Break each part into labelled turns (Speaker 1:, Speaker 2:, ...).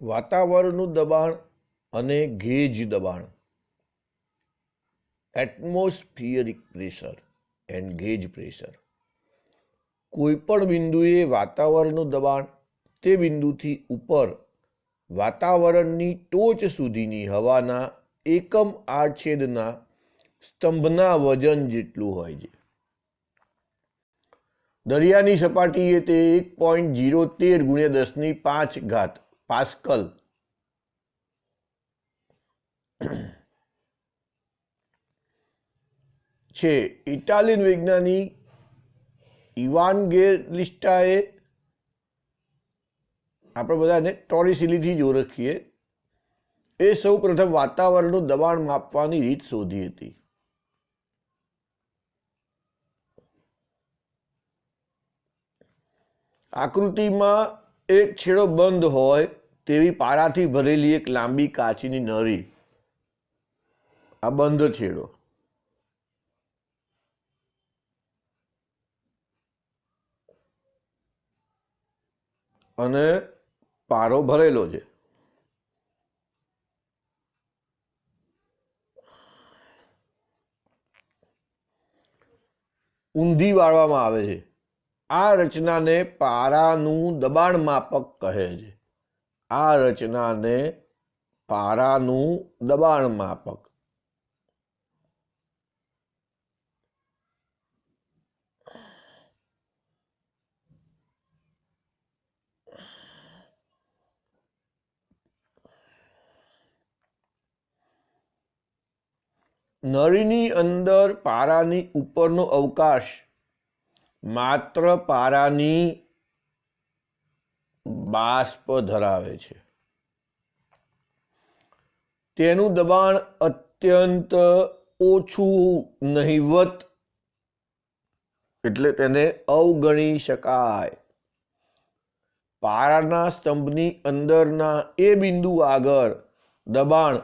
Speaker 1: વાતાવરણનું દબાણ અને ગેજ દબાણ, atmospheric pressure and gauge pressure. કોઈપણ બિંદુએ વાતાવરણનું દબાણ તે બિંદુથી ઉપર વાતાવરણની ટોચ સુધીની હવાના એકમ આડછેદના સ્તંભના વજન જેટલું હોય છે. દરિયાની સપાટીએ તે 1.013 × 10⁵ પાસ્કલ છે. ઇટાલિયન વૈજ્ઞાનિક ઇવાન્ગેલિસ્ટાએ, આપણે બધાને ટોરિસિલીથી જ ઓળખીએ, એ સૌ પ્રથમ વાતાવરણનું દબાણ માપવાની રીત શોધી હતી. આકૃતિમાં એક છેડો બંધ હોય તેવી પારાથી ભરેલી એક લાંબી કાચની નળી, આ બંધ છેડો, અને પારો ભરેલો છે. ઊંધી વાળવામાં આવે છે. આ રચનાને પારાનું દબાણ માપક કહે છે. આ રચનાને પારાનું દબાણ માપક. નળીની અંદર પારાની ઉપરનો અવકાશ માત્ર પારાની બાષ્પ ધરાવે છે. તેનું દબાણ અત્યંત ઓછું, નહિવત, એટલે તેને અવગણી શકાય. પારાના સ્તંભની અંદરના એ બિંદુ આગળ દબાણ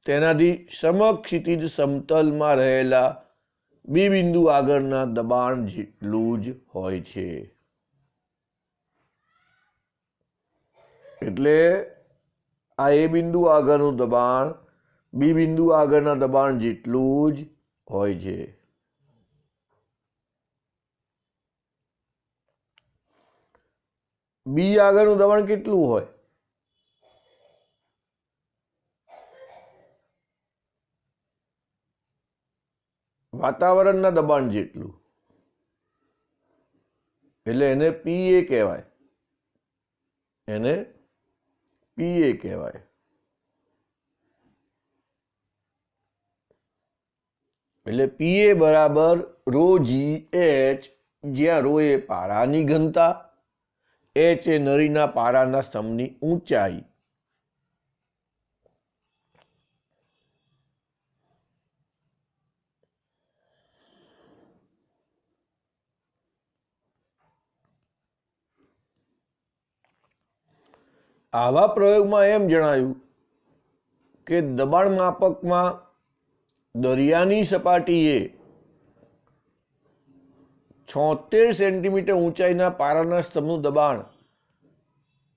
Speaker 1: તેનાથી સમક્ષિતિજ સમતલમાં રહેલા બી બિંદુ આગળના દબાણ જેટલું જ હોય છે. એટલે આ એ બિંદુ આગળનું દબાણ બી બિંદુ આગળના દબાણ જેટલું જ હોય છે. બી આગળનું દબાણ કેટલું હોય? વાતાવરણના દબાણ જેટલું, એટલે એને PA કહેવાય. એને PA કહેવાય. એટલે PA બરાબર ρgH, જ્યાં ρ એ પારાની ઘનતા, H એ નળીના પારાના સ્તંભની ઊંચાઈ. આવા પ્રયોગમાં એમ જણાયું કે દબાણ માપકમાં દરિયાની સપાટીએ 76 સેન્ટીમીટર ઊંચાઈના પારાના સ્તંભનું દબાણ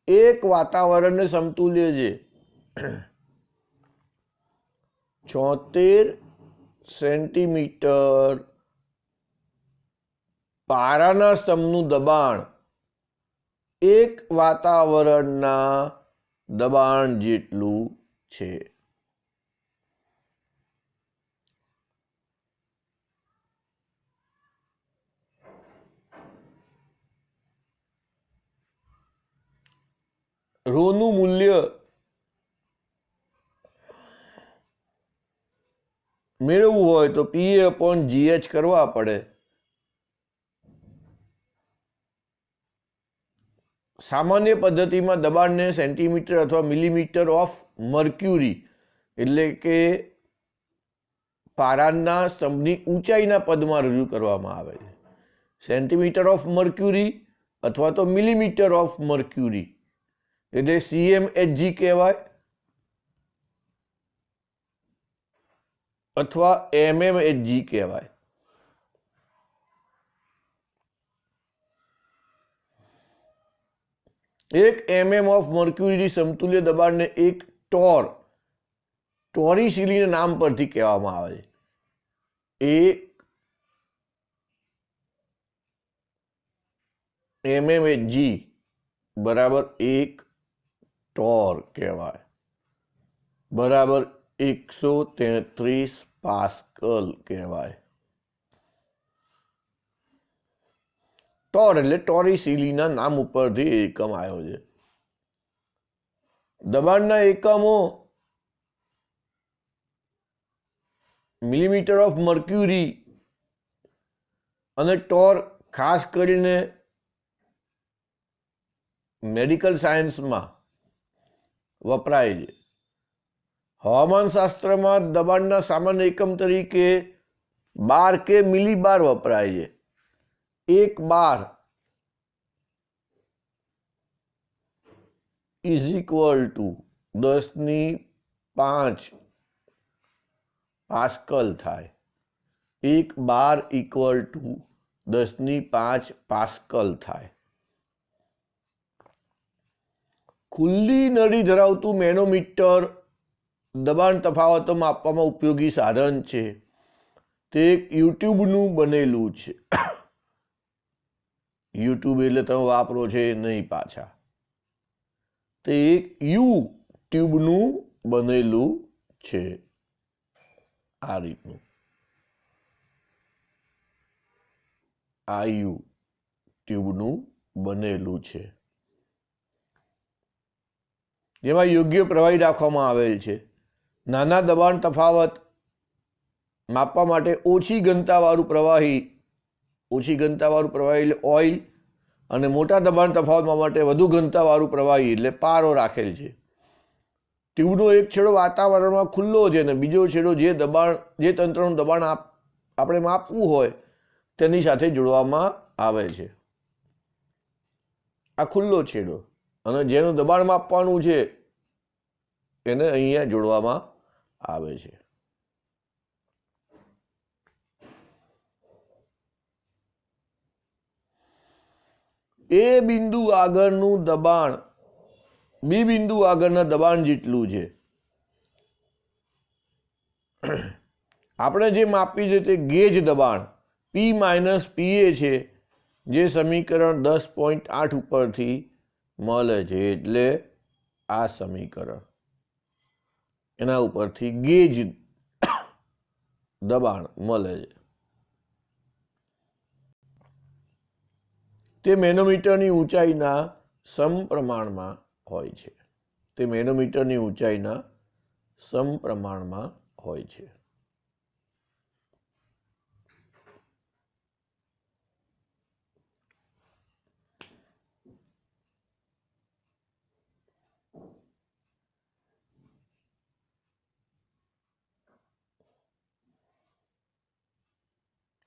Speaker 1: એક વાતાવરણને સમતુલ્ય છે. 76 સેન્ટીમીટર પારાના સ્તંભનું દબાણ એક વાતાવરણના દબાણ જેટલું છે. રોનું મૂલ્ય મેળવવું હોય તો PA/GH કરવા પડે. સામાન્ય પદ્ધતિમાં દબાણને સેન્ટીમીટર અથવા મિલીમીટર ઓફ મર્ક્યુરી, એટલે કે પારાના સ્તંભની ઊંચાઈના પદમાં રજૂ કરવામાં આવે છે. સેન્ટીમીટર ઓફ મર્ક્યુરી અથવા તો મિલીમીટર ઓફ મર્ક્યુરી, એટલે CmHg કહેવાય, અથવા mmHg કહેવાય. 1 mm ઓફ મર્ક્યુરીની સમતુલ્ય દબાણને એક ટોરિસિલીના નામ પરથી કહેવામાં આવે છે। 1 mmHg બરાબર 1 ટોર કહેવાય, બરાબર 133 પાસ્કલ કહેવાય। ટોર એટલે ટોરિસિલીના નામ ઉપરથી એકમ આવ્યો છે। દબાણના એકમો મિલીમીટર ઓફ મર્ક્યુરી અને ટોર ખાસ કરીને મેડિકલ સાયન્સમાં વપરાય છે। હવામાનશાસ્ત્રમાં દબાણના સામાન્ય એકમ તરીકે બાર કે મિલીબાર વપરાય છે। 1 bar is equal to 10⁵ pascal થાય। 1 બાર ઇક્વલ ટુ 10⁵ પાસ્કલ થાય। ખુલ્લી નળી ધરાવતું મેનોમીટર દબાણ તફાવતો માપવામાં ઉપયોગી સાધન છે। તે એક યુટ્યુબનું બનેલું છે। યુટ્યુબ એટલે તમે વાપરો છે નહીં પાછા, તે એક યુટ્યુબનું બનેલું છે। આ રીતનું આ યુટ્યુબનું બનેલું છે, જેમાં યોગ્ય પ્રવાહી રાખવામાં આવેલ છે। નાના દબાણ તફાવત માપવા માટે ઓછી ઘનતાવાળું પ્રવાહી એટલે ઓઇલ, અને મોટા દબાણ તફાવત માપવા માટે વધુ ઘનતાવાળું પ્રવાહી એટલે પારો રાખેલ છે। ટ્યુબનો એક છેડો વાતાવરણમાં ખુલ્લો છે અને બીજો છેડો જે તંત્રનું દબાણ આપણે માપવું હોય તેની સાથે જોડવામાં આવે છે। આ ખુલ્લો છેડો, અને જેનું દબાણ માપવાનું છે એને અહીંયા જોડવામાં આવે છે। એ બિંદુ આગળનું દબાણ બી બિંદુ આગળના દબાણ જેટલું છે। આપણે જે માપી છે તે ગેજ દબાણ P માઇનસ PA છે, જે સમીકરણ 10.8 ઉપરથી મળે છે। એટલે આ સમીકરણ એના ઉપરથી ગેજ દબાણ મળે છે। તે મેનોમીટરની ઊંચાઈના સમપ્રમાણમાં હોય છે।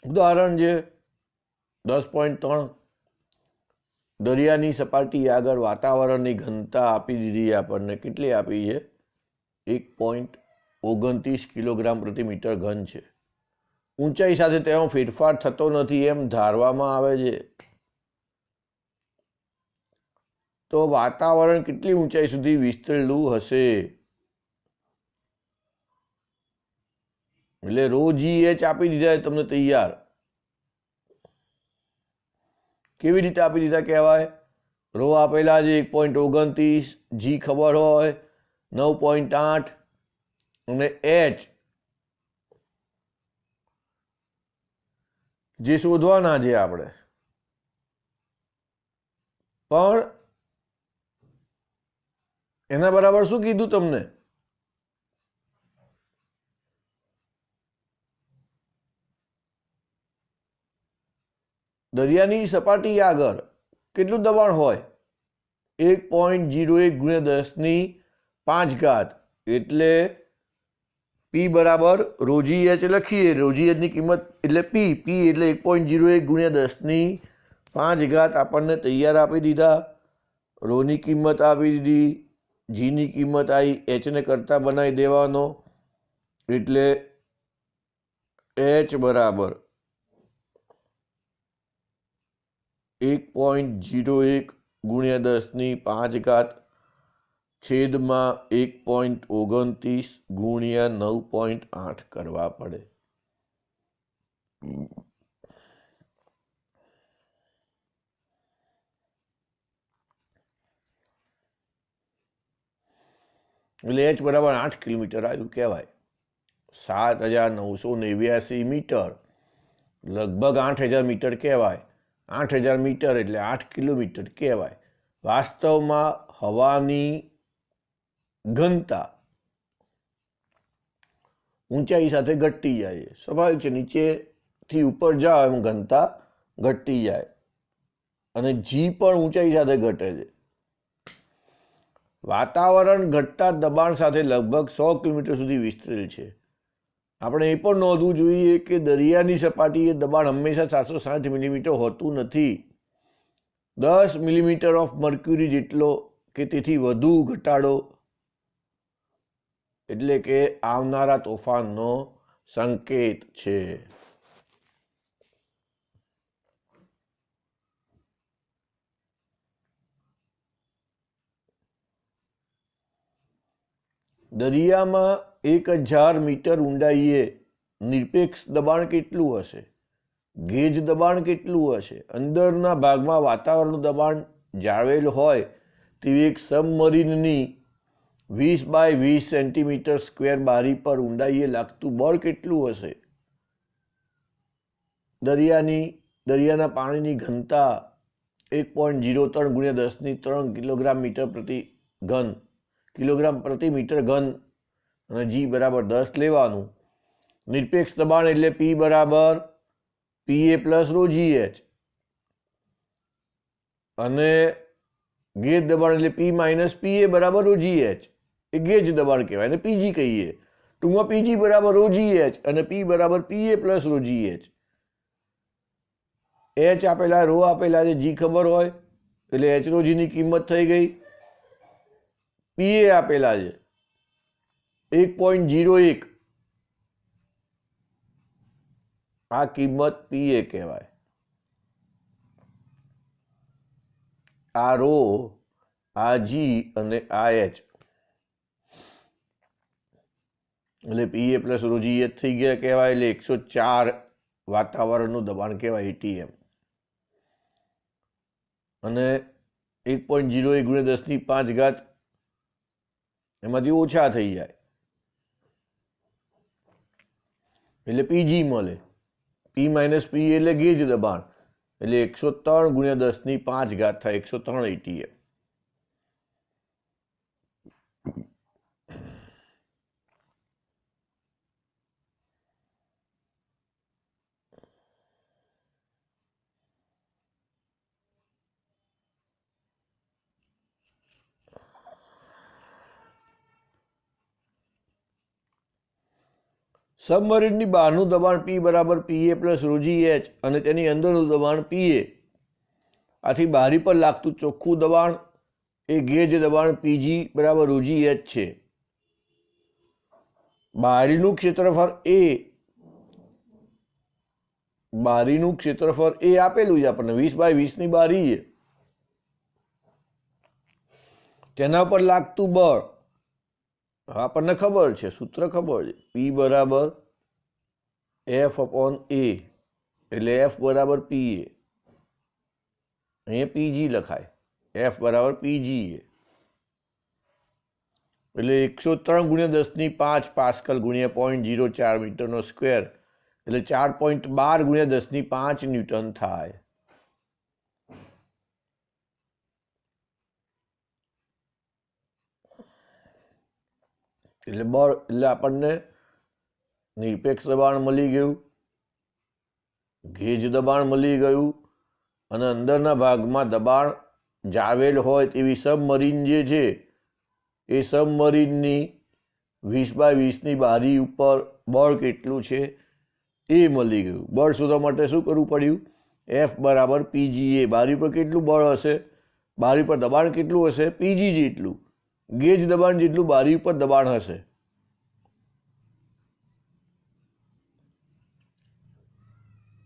Speaker 1: ઉદાહરણ છે 10.3, દરિયાની સપાટી આગળ વાતાવરણની ઘનતા આપી દીધી, આપણને કેટલી આપી છે? 1.29 કિલોગ્રામ પ્રતિ મીટર ઘન છે। ઊંચાઈ સાથે તેમાં ફેરફાર થતો નથી એમ ધારવામાં આવે છે। તો વાતાવરણ કેટલી ઊંચાઈ સુધી વિસ્તરેલું હશે? એટલે ρgh આપી દીધા તમને તૈયાર। કેવી રીતે આપી દીધા કહેવાય? રો આપેલા છે 1.29, જી ખબર હોય 9.8 અને h જે શોધવાના છે આપણે, પણ એના બરાબર શું કીધું તમને? દરિયાની સપાટી આગળ કેટલું દબાણ હોય? 1.01 × 10⁵ એટલે P બરાબર ρgh લખીએ। ρgh ની કિંમત એટલે P એટલે 1.01 × 10⁵ આપણને તૈયાર આપી દીધા। ρ ની કિંમત આપી દીધી, જી ની કિંમત આવી, h ને કરતા બનાવી દેવાનો, એટલે h બરાબર 1.01 ગુણ્યા 10⁵ છેદમાં 1.29 ગુણ્યા 9.8 કરવા પડે. એટલે h બરાબર 8 કિલોમીટર આવ્યું કહેવાય. 7,989 મીટર લગભગ 8,000 મીટર કહેવાય. 8,000 મીટર એટલે 8 કિલોમીટર કહેવાય. વાસ્તવમાં હવાની ઘનતા ઊંચાઈ સાથે ઘટતી જાય છે. સ્વાભાવિક છે, નીચેથી ઉપર જાઓ એમ ઘનતા ઘટતી જાય અને જી પણ ઊંચાઈ સાથે ઘટે છે. વાતાવરણ ઘટતા દબાણ સાથે લગભગ 100 કિલોમીટર સુધી વિસ્તરેલ છે. આપણે એ પણ નોંધવું જોઈએ કે દરિયાની સપાટીએ દબાણ હંમેશા 760 મિલીમીટર હોતું નથી. 10 મિલીમીટર ઓફ મર્ક્યુરી જેટલો કે તેથી વધુ ઘટાડો એટલે કે આવનારા તોફાનનો સંકેત છે. દરિયામાં 1000 મીટર ઊંડાઈએ નિરપેક્ષ દબાણ કેટલું હશે? ગેજ દબાણ કેટલું હશે? અંદરના ભાગમાં વાતાવરણનું દબાણ જાળવેલ હોય તેવી એક સબમરીનની 20 બાય 20 સેન્ટીમીટર સ્ક્વેર બારી પર ઊંડાઈએ લાગતું બળ કેટલું હશે? દરિયાના પાણીની ઘનતા 1.03 ગુણ્યા 10⁵ કિલોગ્રામ પ્રતિ મીટર ઘન અને જી બરાબર 10 લેવાનું. નિરપેક્ષ દબાણ એટલે P બરાબર PA પ્લસ ρGH અને ગેજ દબાણ એટલે P માઇનસ PA બરાબર ρGH. એ ગેજ દબાણ કહેવાય અને PG કહીએ. ટૂંકમાં PG બરાબર ρGH અને P બરાબર PA પ્લસ ρGH. H આપેલા, ρ આપેલા છે, G ખબર હોય એટલે H ρG ની કિંમત થઈ ગઈ. PA આપેલા છે 1.01, આ કિંમત PA કહેવાય. આ ρ, આ G અને આ H એટલે PA પ્લસ ρGH થઈ ગયા કહેવાય. એટલે 104 વાતાવરણનું દબાણ કહેવાય ATM. અને 1.01 ગુણ્યા 10⁵ એમાંથી ઓછા થઈ જાય એટલે PG મળે. P માઇનસ PA એટલે ગેજ દબાણ એટલે 103 ગુણ્યા 10⁵ થાય 103 ATM. સબમરીનની બહારનું દબાણ P બરાબર PA પ્લસ ρGH અને તેની અંદરનું દબાણ PA. આથી બારી પર લાગતું ચોખ્ખું દબાણ એ ગેજ દબાણ PG બરાબર ρGH છે. બારીનું ક્ષેત્રફળ A આપેલું છે આપણને, 20 બાય 20 ની બારી છે. તેના પર લાગતું બળ આપણને ખબર છે, સૂત્ર ખબર છે. P બરાબર F/A એટલે F બરાબર PA. અહીંયા PG લખાય. F બરાબર PG એટલે 103 ગુણ્યા 10⁵ પાસ્કલ ગુણ્યા 0.04 મીટરનો સ્ક્વેર એટલે 4.12 ગુણ્યા 10⁵ ન્યૂટન થાય. એટલે બળ એટલે આપણને નિરપેક્ષ દબાણ મળી ગયું, ગેજ દબાણ મળી ગયું અને અંદરના ભાગમાં દબાણ જાળવેલ હોય તેવી સબમરીન જે છે એ સબમરીનની 20 બાય 20 ની બારી ઉપર બળ કેટલું છે એ મળી ગયું. બળ શોધવા માટે શું કરવું પડ્યું? F બરાબર PGA. બારી પર કેટલું બળ હશે? બારી પર દબાણ કેટલું હશે? PG જેટલું. ગેજ દબાણ જેટલું બારી ઉપર દબાણ હશે.